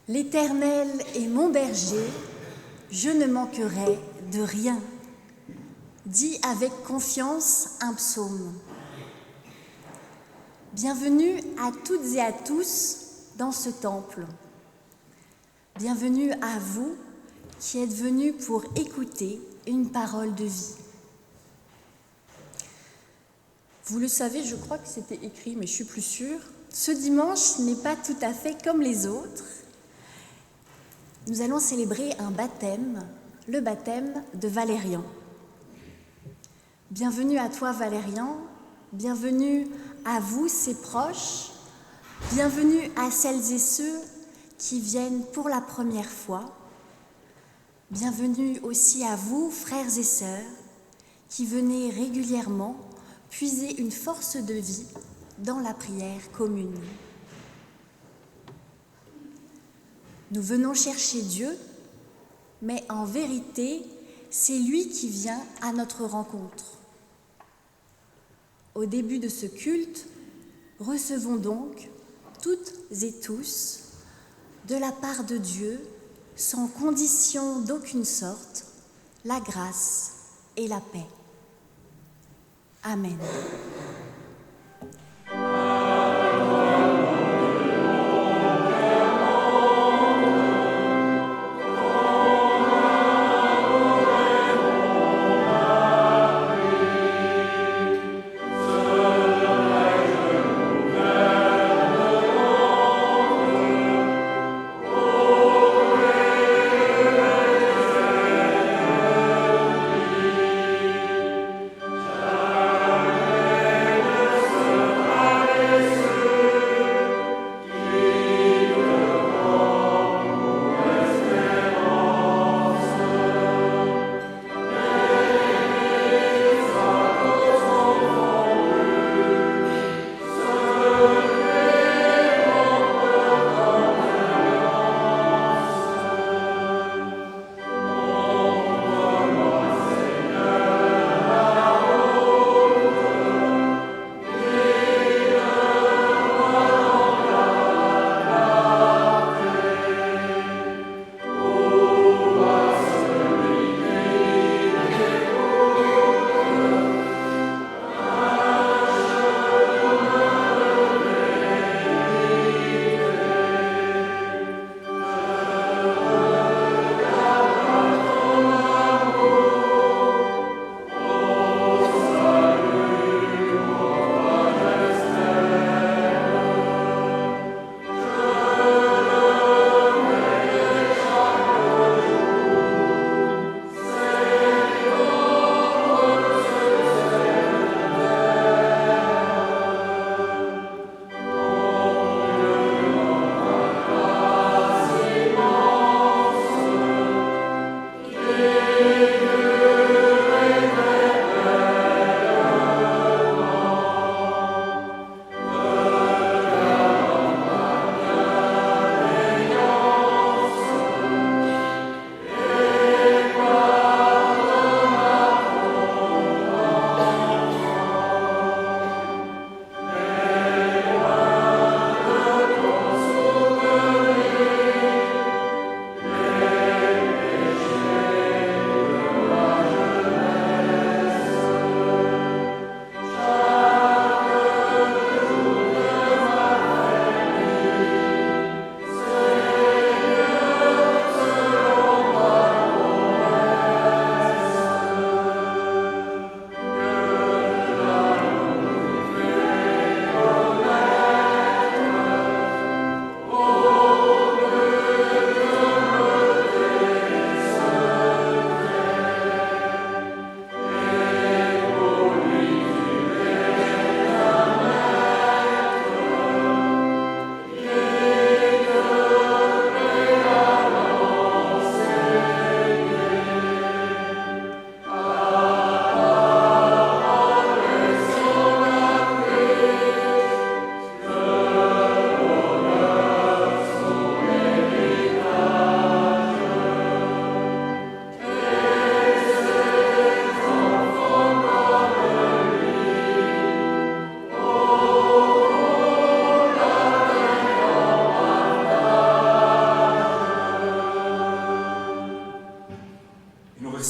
L'Éternel est mon berger, je ne manquerai de rien. Dit avec confiance un psaume. Bienvenue à toutes et à tous dans ce temple. Bienvenue à vous qui êtes venus pour écouter une parole de vie. Vous le savez, je crois que c'était écrit, mais je suis plus sûre. Ce dimanche n'est pas tout à fait comme les autres. Nous allons célébrer un baptême, le baptême de Valérian. Bienvenue à toi Valérian, bienvenue à vous ses proches, bienvenue à celles et ceux qui viennent pour la première fois, bienvenue aussi à vous frères et sœurs qui venez régulièrement puiser une force de vie dans la prière commune. Nous venons chercher Dieu, mais en vérité, c'est lui qui vient à notre rencontre. Au début de ce culte, recevons donc, toutes et tous, de la part de Dieu, sans condition d'aucune sorte, la grâce et la paix. Amen.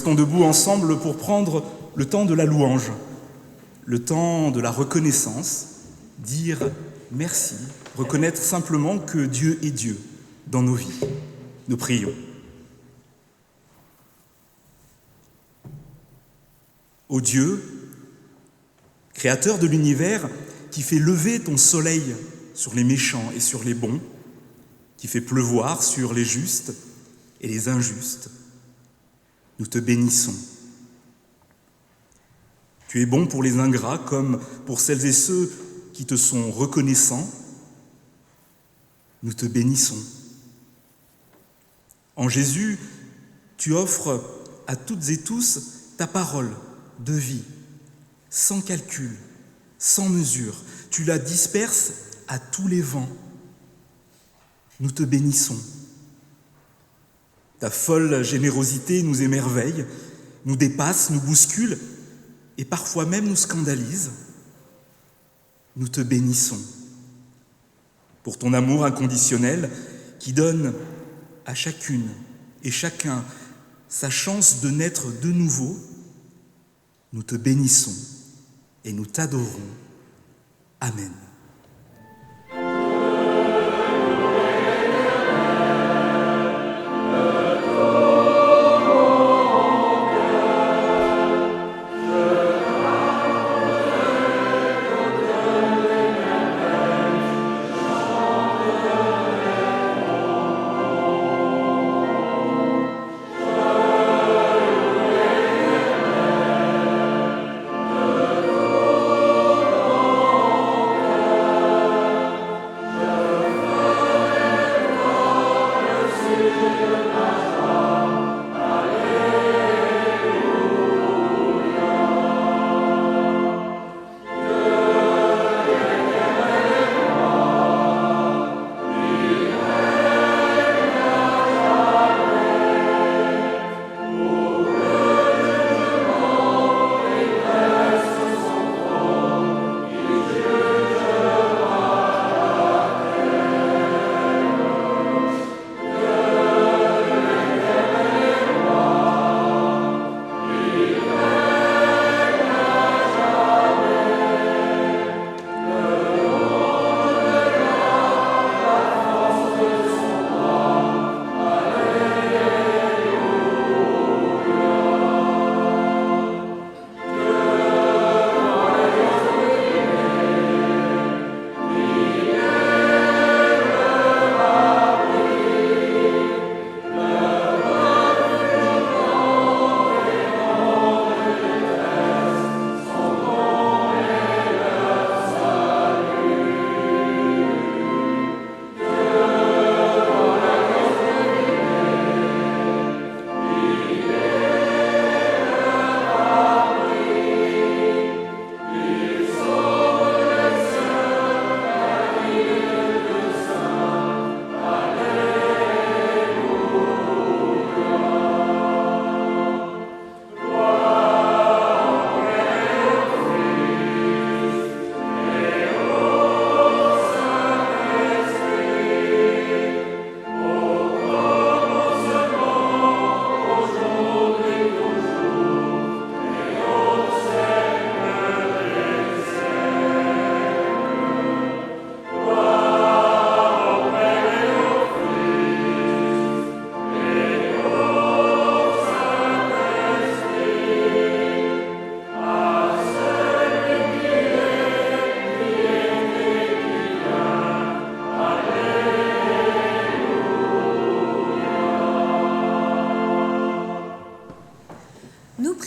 restons debout ensemble pour prendre le temps de la louange, le temps de la reconnaissance, dire merci, reconnaître simplement que Dieu est Dieu dans nos vies. Nous prions. Ô Dieu, Créateur de l'univers, qui fait lever ton soleil sur les méchants et sur les bons, qui fait pleuvoir sur les justes et les injustes, nous te bénissons. Tu es bon pour les ingrats comme pour celles et ceux qui te sont reconnaissants. Nous te bénissons. En Jésus, tu offres à toutes et tous ta parole de vie, sans calcul, sans mesure. Tu la disperses à tous les vents. Nous te bénissons. Ta folle générosité nous émerveille, nous dépasse, nous bouscule et parfois même nous scandalise. Nous te bénissons pour ton amour inconditionnel qui donne à chacune et chacun sa chance de naître de nouveau. Nous te bénissons et nous t'adorons. Amen.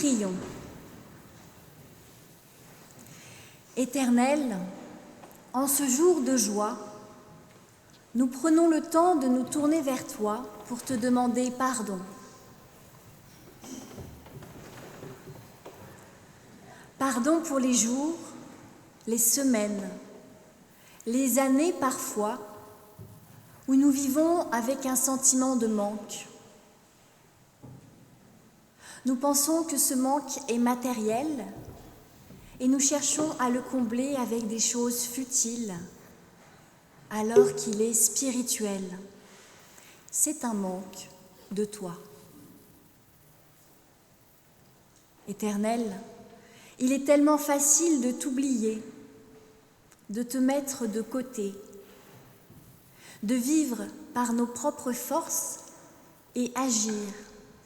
Prions. Éternel, en ce jour de joie, nous prenons le temps de nous tourner vers toi pour te demander pardon. Pardon pour les jours, les semaines, les années parfois, où nous vivons avec un sentiment de manque. Nous pensons que ce manque est matériel et nous cherchons à le combler avec des choses futiles, alors qu'il est spirituel. C'est un manque de toi. Éternel, il est tellement facile de t'oublier, de te mettre de côté, de vivre par nos propres forces et agir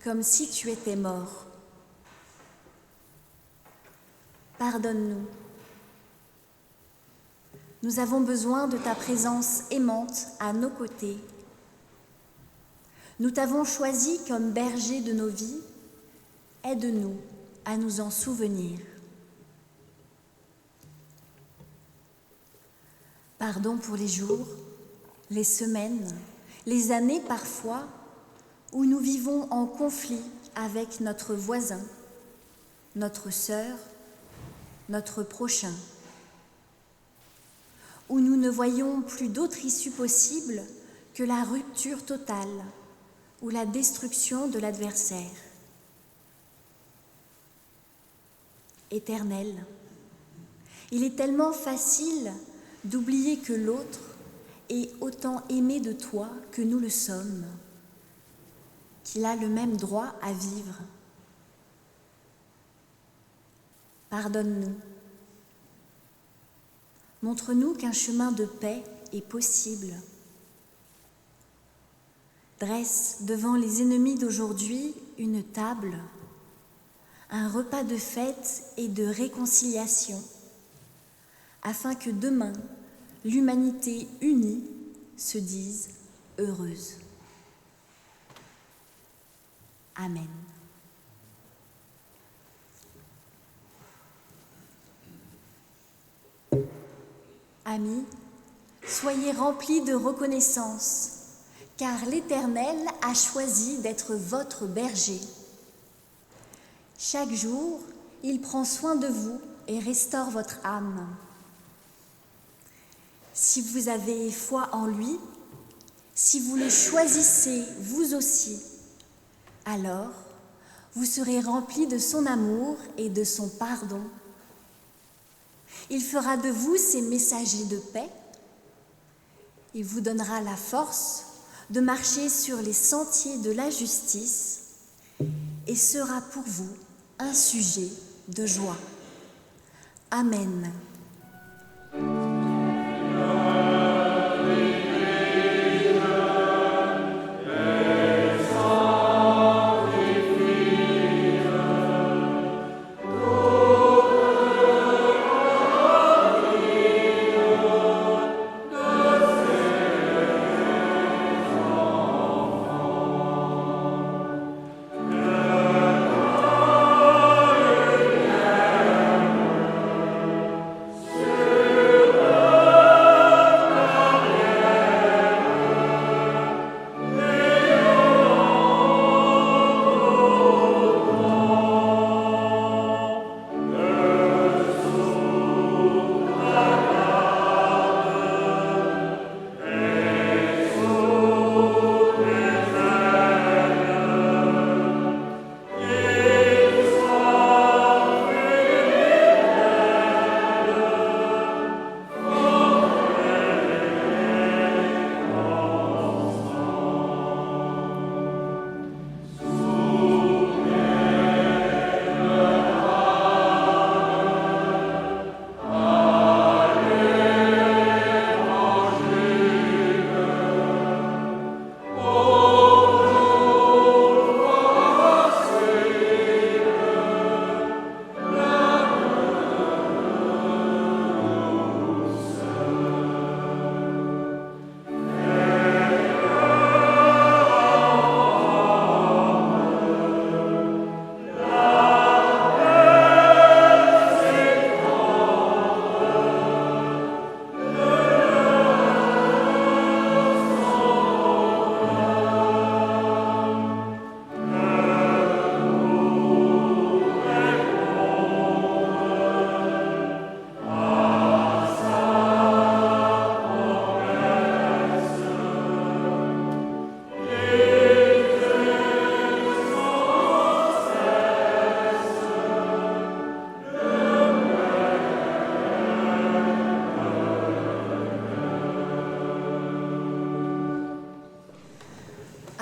comme si tu étais mort. Pardonne-nous. Nous avons besoin de ta présence aimante à nos côtés. Nous t'avons choisi comme berger de nos vies. Aide-nous à nous en souvenir. Pardon pour les jours, les semaines, les années parfois, où nous vivons en conflit avec notre voisin, notre sœur, notre prochain, où nous ne voyons plus d'autre issue possible que la rupture totale ou la destruction de l'adversaire. Éternel, il est tellement facile d'oublier que l'autre est autant aimé de toi que nous le sommes, qu'il a le même droit à vivre. Pardonne-nous. Montre-nous qu'un chemin de paix est possible. Dresse devant les ennemis d'aujourd'hui une table, un repas de fête et de réconciliation, afin que demain, l'humanité unie se dise heureuse. Amen. Amis, soyez remplis de reconnaissance, car l'Éternel a choisi d'être votre berger. Chaque jour, il prend soin de vous et restaure votre âme. Si vous avez foi en lui, si vous le choisissez vous aussi, alors vous serez remplis de son amour et de son pardon. Il fera de vous ses messagers de paix. Il vous donnera la force de marcher sur les sentiers de la justice et sera pour vous un sujet de joie. Amen.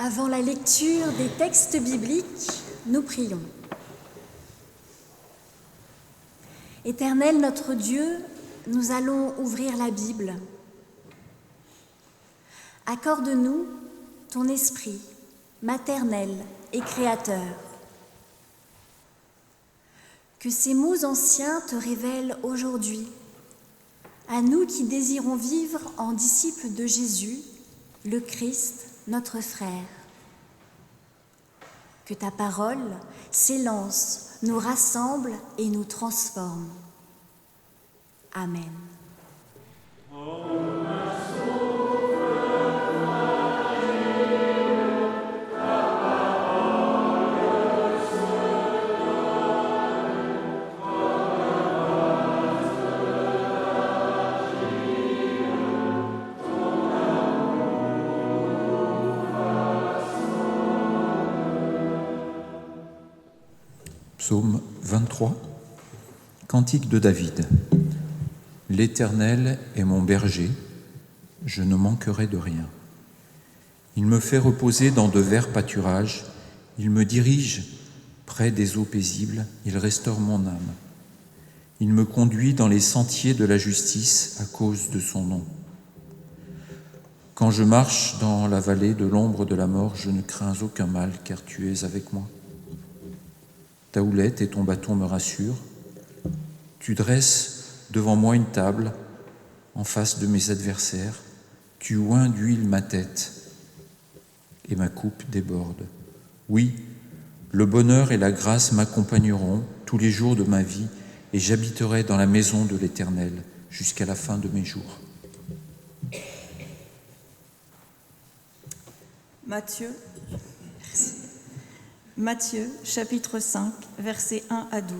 Avant la lecture des textes bibliques, nous prions. Éternel notre Dieu, nous allons ouvrir la Bible. Accorde-nous ton esprit maternel et créateur. Que ces mots anciens te révèlent aujourd'hui, à nous qui désirons vivre en disciples de Jésus, le Christ, notre frère. Que ta parole s'élance, nous rassemble et nous transforme. Amen. Psaume 23, Cantique de David. L'Éternel est mon berger, je ne manquerai de rien. Il me fait reposer dans de verts pâturages, il me dirige près des eaux paisibles, il restaure mon âme. Il me conduit dans les sentiers de la justice à cause de son nom. Quand je marche dans la vallée de l'ombre de la mort, je ne crains aucun mal, car tu es avec moi. Ta houlette et ton bâton me rassurent. Tu dresses devant moi une table en face de mes adversaires. Tu oins d'huile ma tête et ma coupe déborde. Oui, le bonheur et la grâce m'accompagneront tous les jours de ma vie et j'habiterai dans la maison de l'Éternel jusqu'à la fin de mes jours. Matthieu, chapitre 5, versets 1 à 12.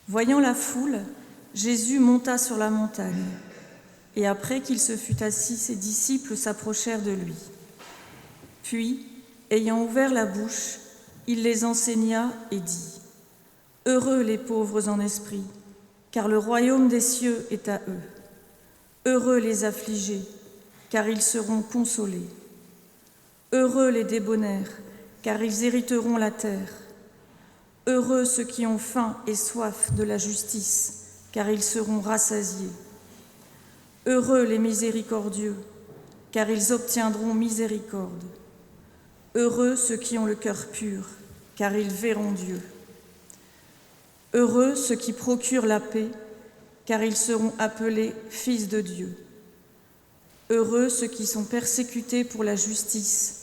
Voyant la foule, Jésus monta sur la montagne, et après qu'il se fut assis, ses disciples s'approchèrent de lui. Puis, ayant ouvert la bouche, il les enseigna et dit : Heureux les pauvres en esprit, car le royaume des cieux est à eux. Heureux les affligés, car ils seront consolés. Heureux les débonnaires, car ils hériteront la terre. Heureux ceux qui ont faim et soif de la justice, car ils seront rassasiés. Heureux les miséricordieux, car ils obtiendront miséricorde. Heureux ceux qui ont le cœur pur, car ils verront Dieu. Heureux ceux qui procurent la paix, car ils seront appelés fils de Dieu. Heureux ceux qui sont persécutés pour la justice,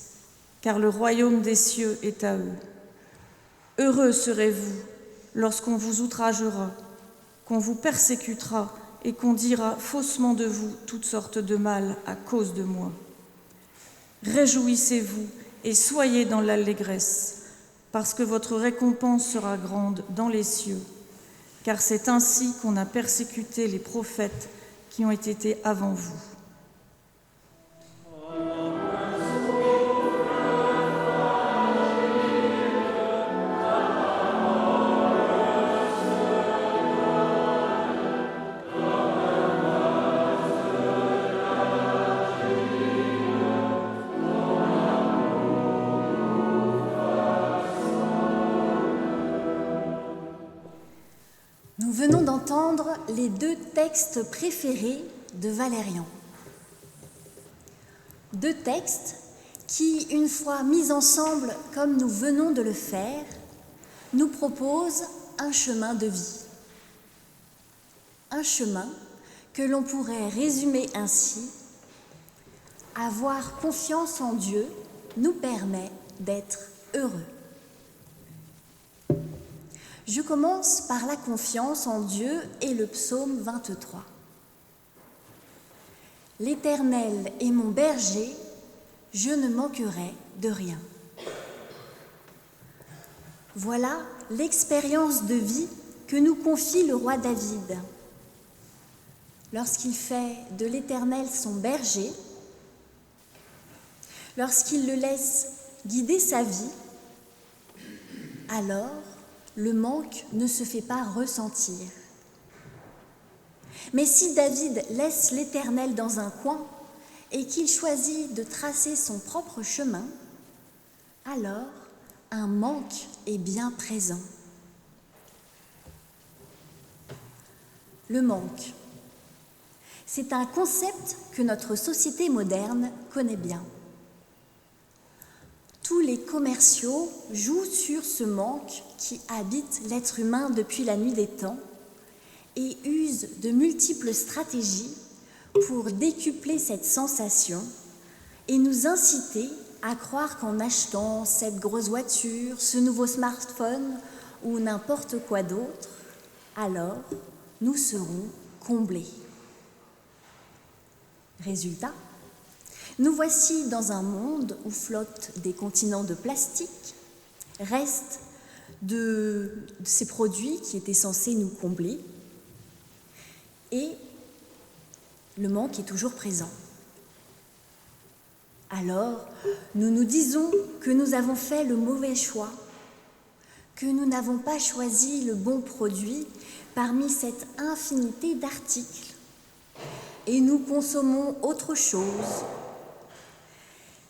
car le royaume des cieux est à eux. Heureux serez-vous lorsqu'on vous outragera, qu'on vous persécutera et qu'on dira faussement de vous toutes sortes de mal à cause de moi. Réjouissez-vous et soyez dans l'allégresse, parce que votre récompense sera grande dans les cieux, car c'est ainsi qu'on a persécuté les prophètes qui ont été avant vous. Nous venons d'entendre les deux textes préférés de Valérian. Deux textes qui, une fois mis ensemble comme nous venons de le faire, nous proposent un chemin de vie. Un chemin que l'on pourrait résumer ainsi : avoir confiance en Dieu nous permet d'être heureux. Je commence par la confiance en Dieu et le psaume 23. L'Éternel est mon berger, je ne manquerai de rien. Voilà l'expérience de vie que nous confie le roi David. Lorsqu'il fait de l'Éternel son berger, lorsqu'il le laisse guider sa vie, alors le manque ne se fait pas ressentir. Mais si David laisse l'Éternel dans un coin et qu'il choisit de tracer son propre chemin, alors un manque est bien présent. le manque. C'est un concept que notre société moderne connaît bien. Tous les commerciaux jouent sur ce manque qui habite l'être humain depuis la nuit des temps et usent de multiples stratégies pour décupler cette sensation et nous inciter à croire qu'en achetant cette grosse voiture, ce nouveau smartphone ou n'importe quoi d'autre, alors nous serons comblés. Résultat, nous voici dans un monde où flottent des continents de plastique, restent de ces produits qui étaient censés nous combler, et le manque est toujours présent. Alors, nous nous disons que nous avons fait le mauvais choix, que nous n'avons pas choisi le bon produit parmi cette infinité d'articles, et nous consommons autre chose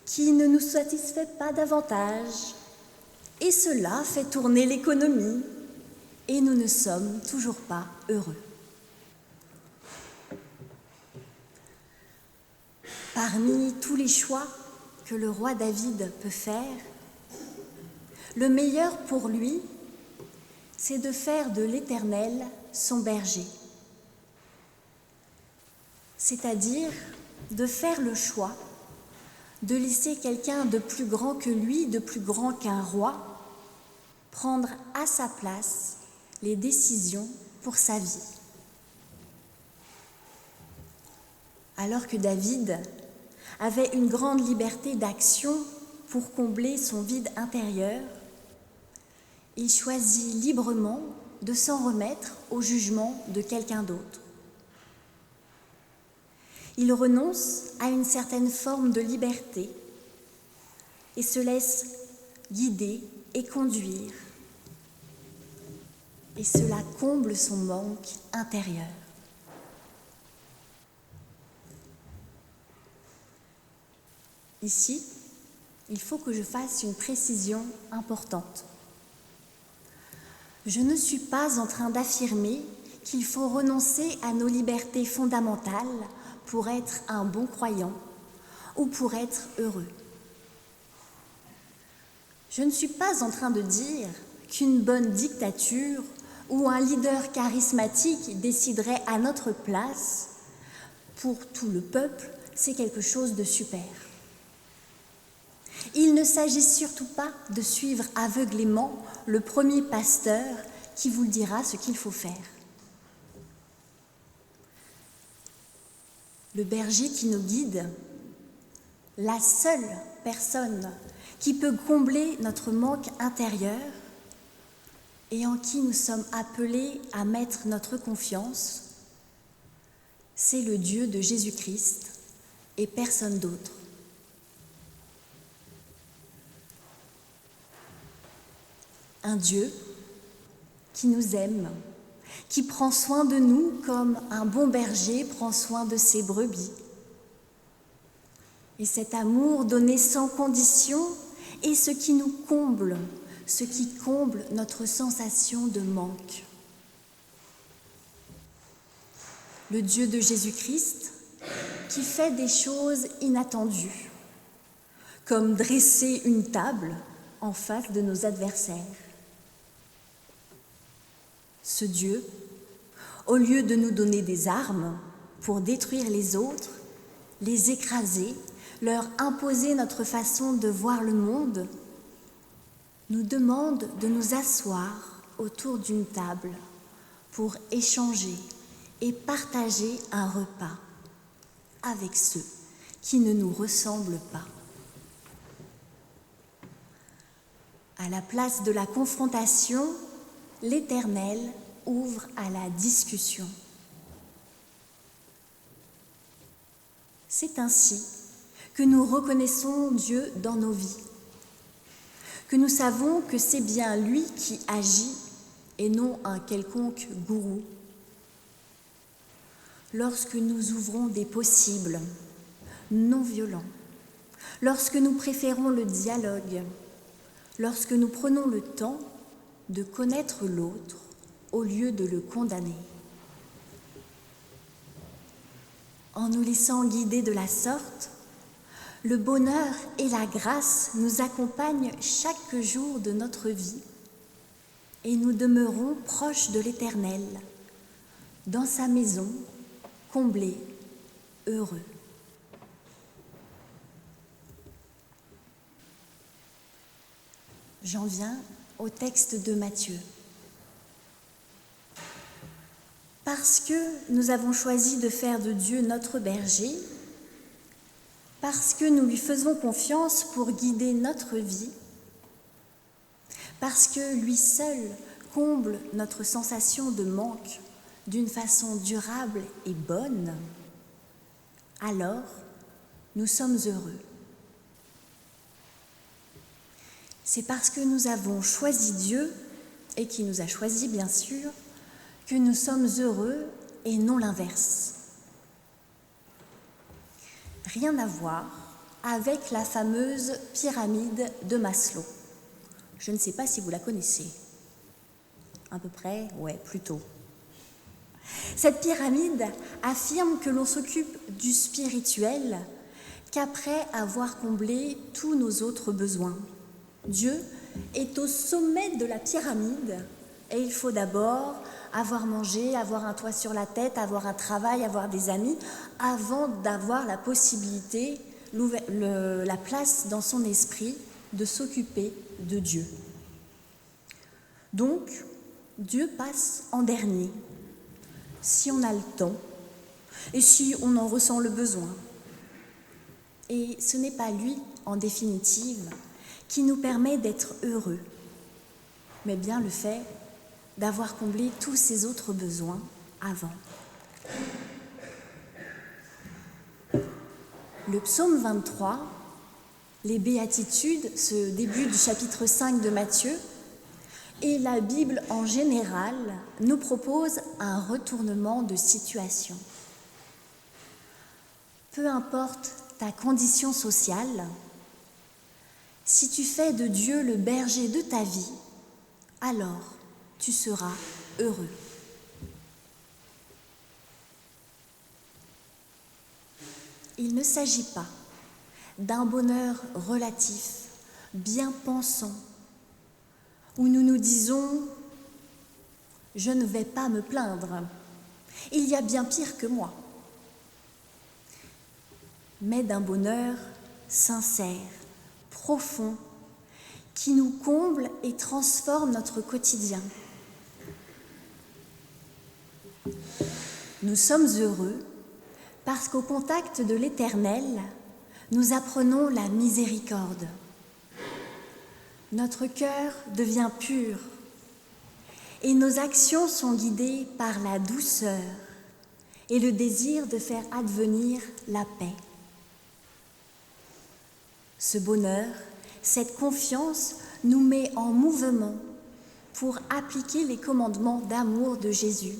qui ne nous satisfait pas davantage, et cela fait tourner l'économie, et nous ne sommes toujours pas heureux. Parmi tous les choix que le roi David peut faire, le meilleur pour lui, c'est de faire de l'Éternel son berger, c'est-à-dire de faire le choix de laisser quelqu'un de plus grand que lui, de plus grand qu'un roi, prendre à sa place les décisions pour sa vie. Alors que David avait une grande liberté d'action pour combler son vide intérieur, il choisit librement de s'en remettre au jugement de quelqu'un d'autre. Il renonce à une certaine forme de liberté et se laisse guider et conduire. Et cela comble son manque intérieur. Ici, il faut que je fasse une précision importante. Je ne suis pas en train d'affirmer qu'il faut renoncer à nos libertés fondamentales pour être un bon croyant ou pour être heureux. Je ne suis pas en train de dire qu'une bonne dictature ou un leader charismatique déciderait à notre place pour tout le peuple, c'est quelque chose de super. Il ne s'agit surtout pas de suivre aveuglément le premier pasteur qui vous dira ce qu'il faut faire. Le berger qui nous guide, la seule personne qui peut combler notre manque intérieur et en qui nous sommes appelés à mettre notre confiance, c'est le Dieu de Jésus-Christ et personne d'autre. Un Dieu qui nous aime, qui prend soin de nous comme un bon berger prend soin de ses brebis. Et cet amour donné sans condition est ce qui nous comble, ce qui comble notre sensation de manque. Le Dieu de Jésus-Christ qui fait des choses inattendues, comme dresser une table en face de nos adversaires. Ce Dieu, au lieu de nous donner des armes pour détruire les autres, les écraser, leur imposer notre façon de voir le monde, nous demande de nous asseoir autour d'une table pour échanger et partager un repas avec ceux qui ne nous ressemblent pas. À la place de la confrontation, l'Éternel ouvre à la discussion. C'est ainsi que nous reconnaissons Dieu dans nos vies, que nous savons que c'est bien lui qui agit et non un quelconque gourou. Lorsque nous ouvrons des possibles non violents, lorsque nous préférons le dialogue, lorsque nous prenons le temps de connaître l'autre au lieu de le condamner. En nous laissant guider de la sorte, le bonheur et la grâce nous accompagnent chaque jour de notre vie et nous demeurons proches de l'Éternel, dans sa maison, comblés, heureux. J'en viens au texte de Matthieu. Parce que nous avons choisi de faire de Dieu notre berger, parce que nous lui faisons confiance pour guider notre vie, parce que lui seul comble notre sensation de manque d'une façon durable et bonne, alors nous sommes heureux. C'est parce que nous avons choisi Dieu, et qui nous a choisis bien sûr, que nous sommes heureux et non l'inverse. Rien à voir avec la fameuse pyramide de Maslow. Je ne sais pas si vous la connaissez. À peu près, ouais, plutôt. Cette pyramide affirme que l'on s'occupe du spirituel qu'après avoir comblé tous nos autres besoins. Dieu est au sommet de la pyramide et il faut d'abord avoir mangé, avoir un toit sur la tête, avoir un travail, avoir des amis, avant d'avoir la possibilité, la place dans son esprit de s'occuper de Dieu. Donc, Dieu passe en dernier, si on a le temps et si on en ressent le besoin. Et ce n'est pas lui, en définitive, qui nous permet d'être heureux, mais bien le fait d'avoir comblé tous ses autres besoins avant. Le psaume 23, les béatitudes, ce début du chapitre 5 de Matthieu, et la Bible en général nous proposent un retournement de situation. Peu importe ta condition sociale, si tu fais de Dieu le berger de ta vie, alors tu seras heureux. Il ne s'agit pas d'un bonheur relatif, bien pensant, où nous nous disons « je ne vais pas me plaindre, il y a bien pire que moi », mais d'un bonheur sincère, profond, qui nous comble et transforme notre quotidien. Nous sommes heureux parce qu'au contact de l'Éternel, nous apprenons la miséricorde. Notre cœur devient pur et nos actions sont guidées par la douceur et le désir de faire advenir la paix. Ce bonheur, cette confiance nous met en mouvement pour appliquer les commandements d'amour de Jésus,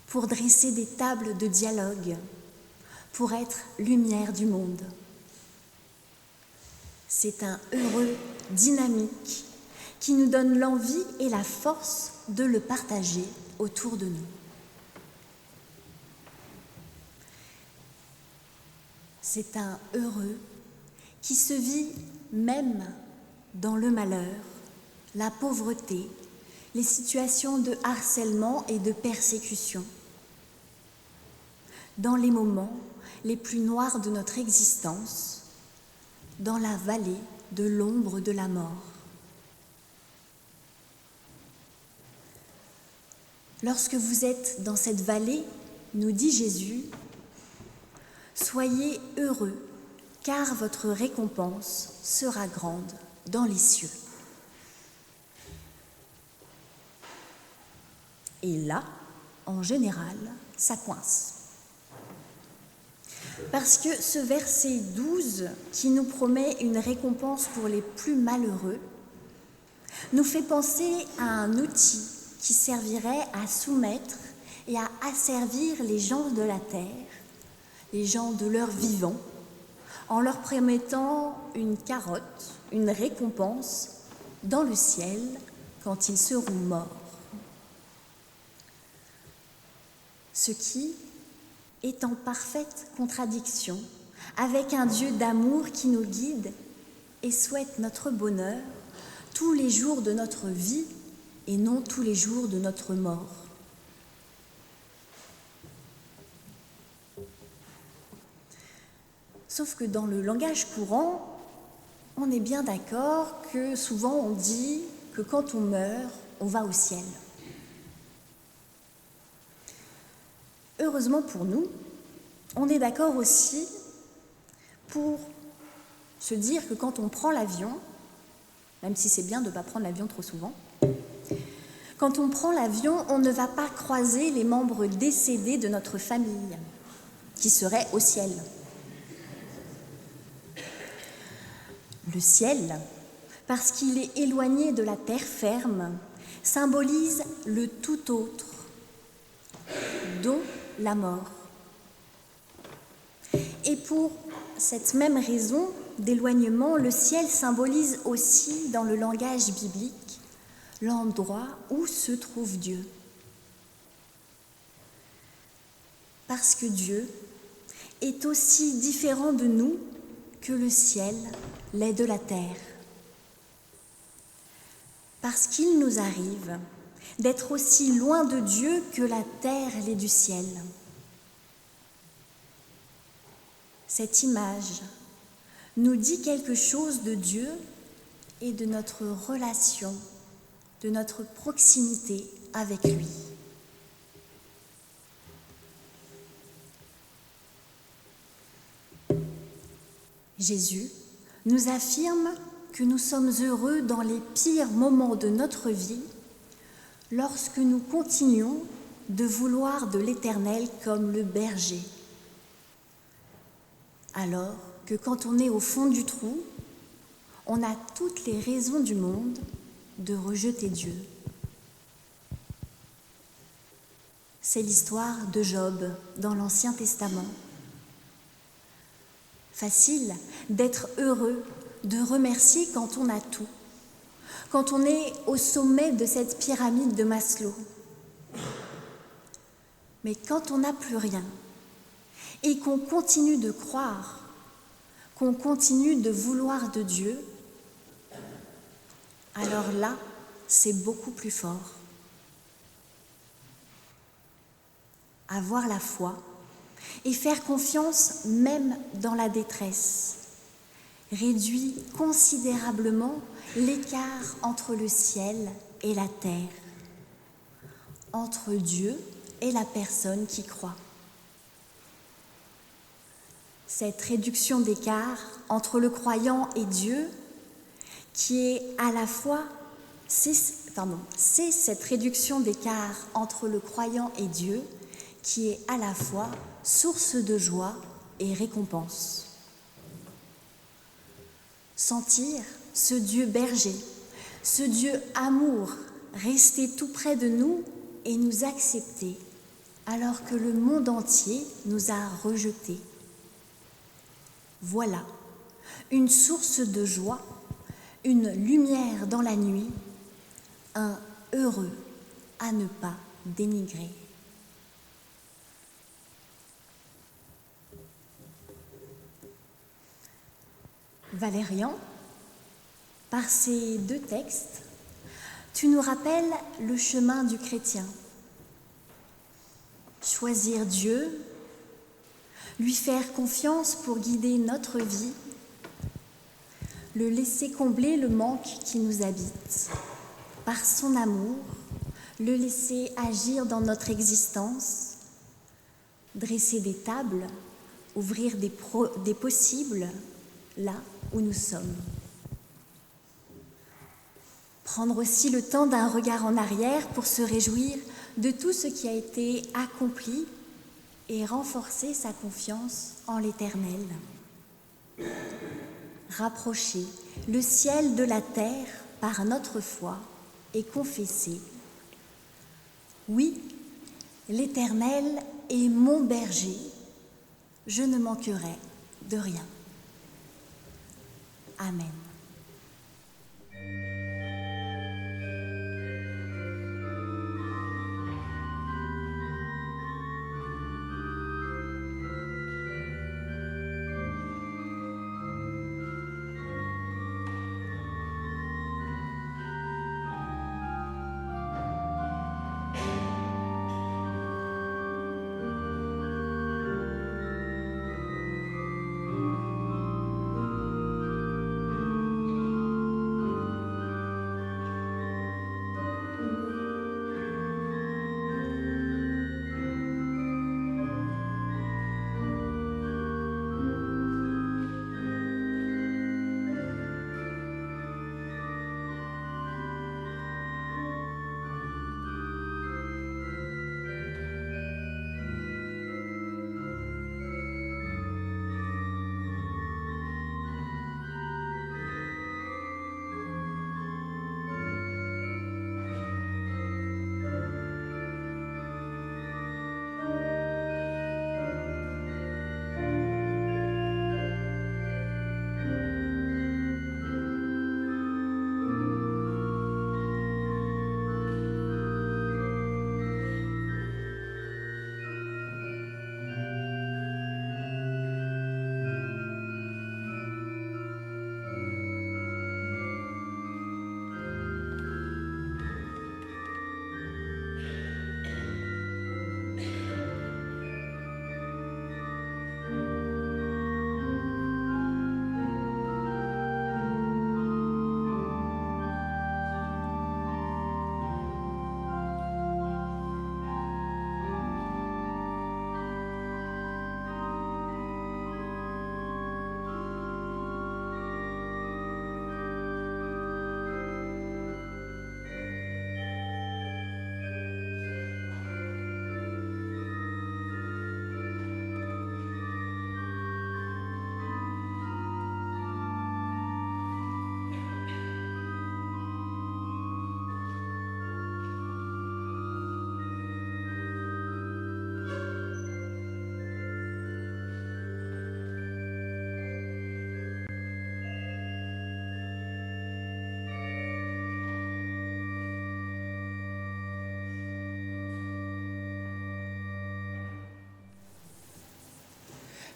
pour dresser des tables de dialogue, pour être lumière du monde. C'est un heureux dynamique qui nous donne l'envie et la force de le partager autour de nous. C'est un heureux qui se vit même dans le malheur, la pauvreté, les situations de harcèlement et de persécution, dans les moments les plus noirs de notre existence, dans la vallée de l'ombre de la mort. Lorsque vous êtes dans cette vallée, nous dit Jésus, soyez heureux, car votre récompense sera grande dans les cieux. Et là, en général, ça coince. Parce que ce verset 12, qui nous promet une récompense pour les plus malheureux, nous fait penser à un outil qui servirait à soumettre et à asservir les gens de la terre, les gens de leur vivant, en leur promettant une carotte, une récompense dans le ciel quand ils seront morts. Ce qui, est en parfaite contradiction avec un Dieu d'amour qui nous guide et souhaite notre bonheur tous les jours de notre vie et non tous les jours de notre mort. Sauf que dans le langage courant, on est bien d'accord que souvent on dit que quand on meurt, on va au ciel. Heureusement pour nous, on est d'accord aussi pour se dire que quand on prend l'avion, même si c'est bien de ne pas prendre l'avion trop souvent, quand on prend l'avion, on ne va pas croiser les membres décédés de notre famille, qui seraient au ciel. Le ciel, parce qu'il est éloigné de la terre ferme, symbolise le tout autre, dont la mort. Et pour cette même raison d'éloignement, le ciel symbolise aussi, dans le langage biblique, l'endroit où se trouve Dieu. Parce que Dieu est aussi différent de nous que le ciel l'est de la terre. Parce qu'il nous arrive d'être aussi loin de Dieu que la terre l'est du ciel. Cette image nous dit quelque chose de Dieu et de notre relation, de notre proximité avec lui. Jésus nous affirme que nous sommes heureux dans les pires moments de notre vie lorsque nous continuons de vouloir de l'Éternel comme le berger. Alors que quand on est au fond du trou, on a toutes les raisons du monde de rejeter Dieu. C'est l'histoire de Job dans l'Ancien Testament. Facile d'être heureux, de remercier quand on a tout, quand on est au sommet de cette pyramide de Maslow. Mais quand on n'a plus rien et qu'on continue de croire, qu'on continue de vouloir de Dieu, alors là, c'est beaucoup plus fort. Avoir la foi et faire confiance même dans la détresse réduit considérablement l'écart entre le ciel et la terre, entre Dieu et la personne qui croit. Cette réduction d'écart entre le croyant et Dieu, qui est à la fois, c'est cette réduction d'écart entre le croyant et Dieu qui est à la fois source de joie et récompense. Sentir ce Dieu berger, ce Dieu amour, rester tout près de nous et nous accepter alors que le monde entier nous a rejetés. Voilà une source de joie, une lumière dans la nuit, un heureux à ne pas dénigrer. Valérian, par ces deux textes, tu nous rappelles le chemin du chrétien. Choisir Dieu, lui faire confiance pour guider notre vie, le laisser combler le manque qui nous habite. Par son amour, le laisser agir dans notre existence, dresser des tables, ouvrir des possibles là où nous sommes. Prendre aussi le temps d'un regard en arrière pour se réjouir de tout ce qui a été accompli et renforcer sa confiance en l'Éternel. Rapprocher le ciel de la terre par notre foi et confesser: oui, l'Éternel est mon berger, je ne manquerai de rien. Amen.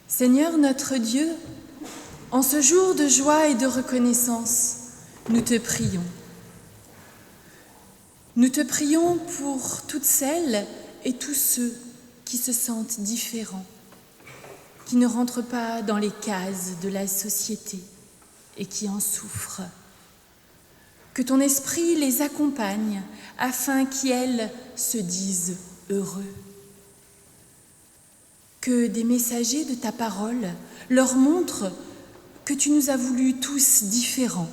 Seigneur notre Dieu, en ce jour de joie et de reconnaissance, nous te prions. Nous te prions pour toutes celles et tous ceux qui se sentent différents, qui ne rentrent pas dans les cases de la société et qui en souffrent. Que ton esprit les accompagne afin qu'elles se disent heureux. Que des messagers de ta parole leur montrent que tu nous as voulus tous différents,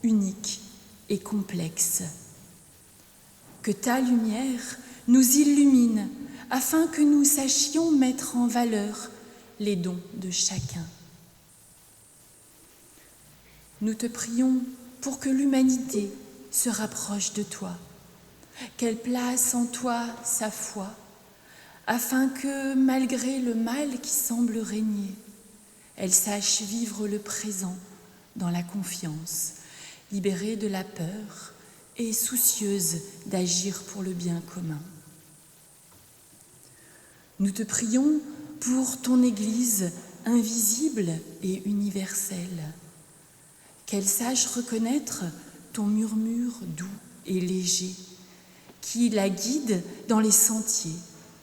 uniques et complexes. Que ta lumière nous illumine afin que nous sachions mettre en valeur les dons de chacun. Nous te prions pour que l'humanité se rapproche de toi, qu'elle place en toi sa foi, afin que, malgré le mal qui semble régner, elle sache vivre le présent dans la confiance, libérée de la peur et soucieuse d'agir pour le bien commun. Nous te prions pour ton Église invisible et universelle, qu'elle sache reconnaître ton murmure doux et léger, qui la guide dans les sentiers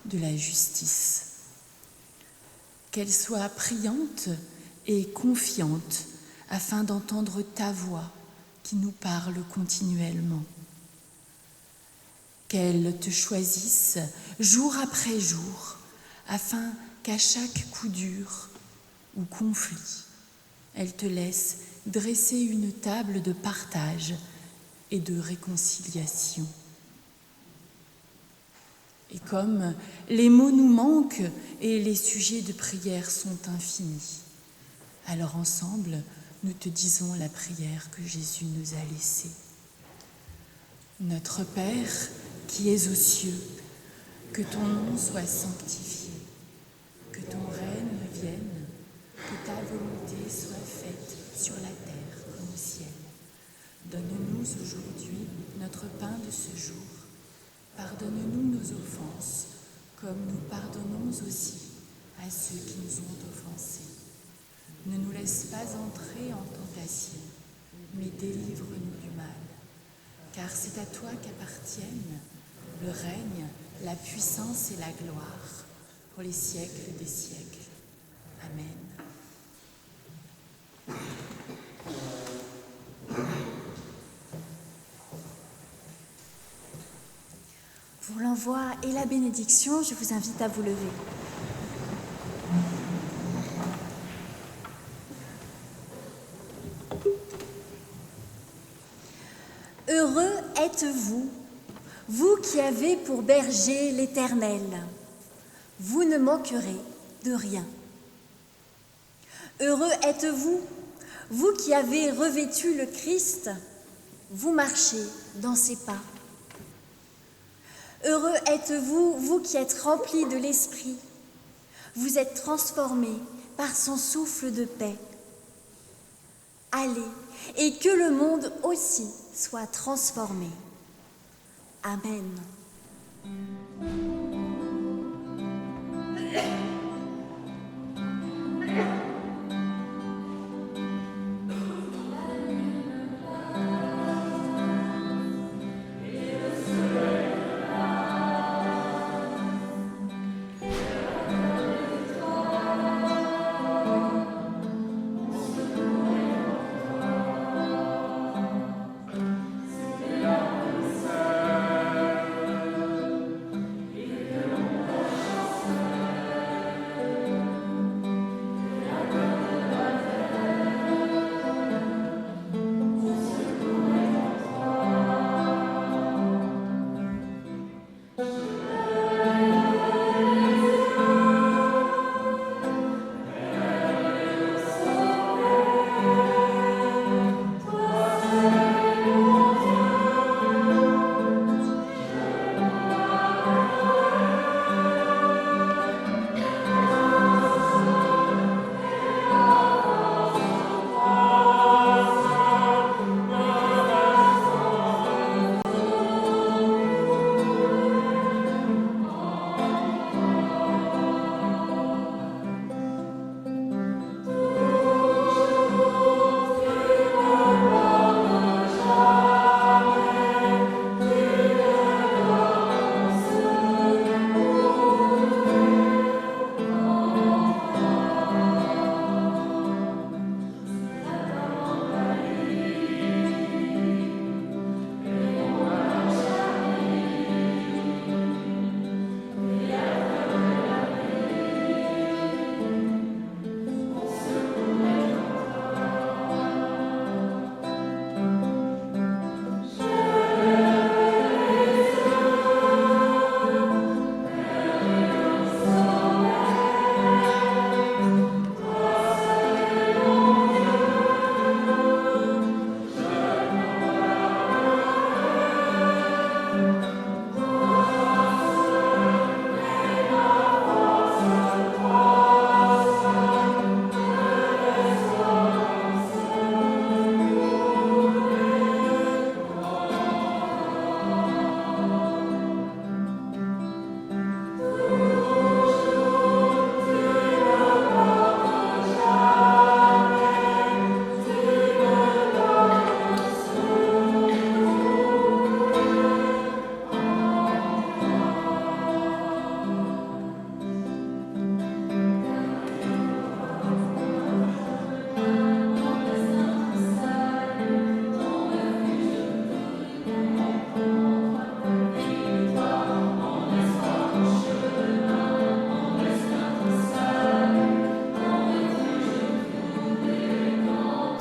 de la justice. Qu'elle soit priante et confiante afin d'entendre ta voix qui nous parle continuellement. Qu'elle te choisisse jour après jour afin qu'à chaque coup dur ou conflit, elle te laisse dresser une table de partage et de réconciliation. Et comme les mots nous manquent et les sujets de prière sont infinis, alors ensemble, nous te disons la prière que Jésus nous a laissée. Notre Père, qui es aux cieux, que ton nom soit sanctifié, que ton règne vienne, que ta volonté soit faite sur la terre comme au ciel. Donne-nous aujourd'hui notre pain de ce jour. Pardonne-nous nos offenses, comme nous pardonnons aussi à ceux qui nous ont offensés. Ne nous laisse pas entrer en tentation, mais délivre-nous du mal. Car c'est à toi qu'appartiennent le règne, la puissance et la gloire, pour les siècles des siècles. Amen. Pour l'envoi et la bénédiction, je vous invite à vous lever. Heureux êtes-vous, vous qui avez pour berger l'Éternel. Vous ne manquerez de rien. Heureux êtes-vous, vous qui avez revêtu le Christ. Vous marchez dans ses pas. Heureux êtes-vous, vous qui êtes remplis de l'Esprit. Vous êtes transformés par son souffle de paix. Allez, et que le monde aussi soit transformé. Amen.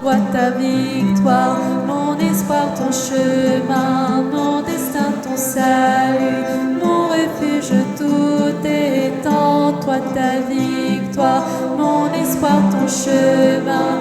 toi ta victoire, mon espoir ton chemin, mon destin ton salut, mon refuge tout étant, toi ta victoire, mon espoir ton chemin,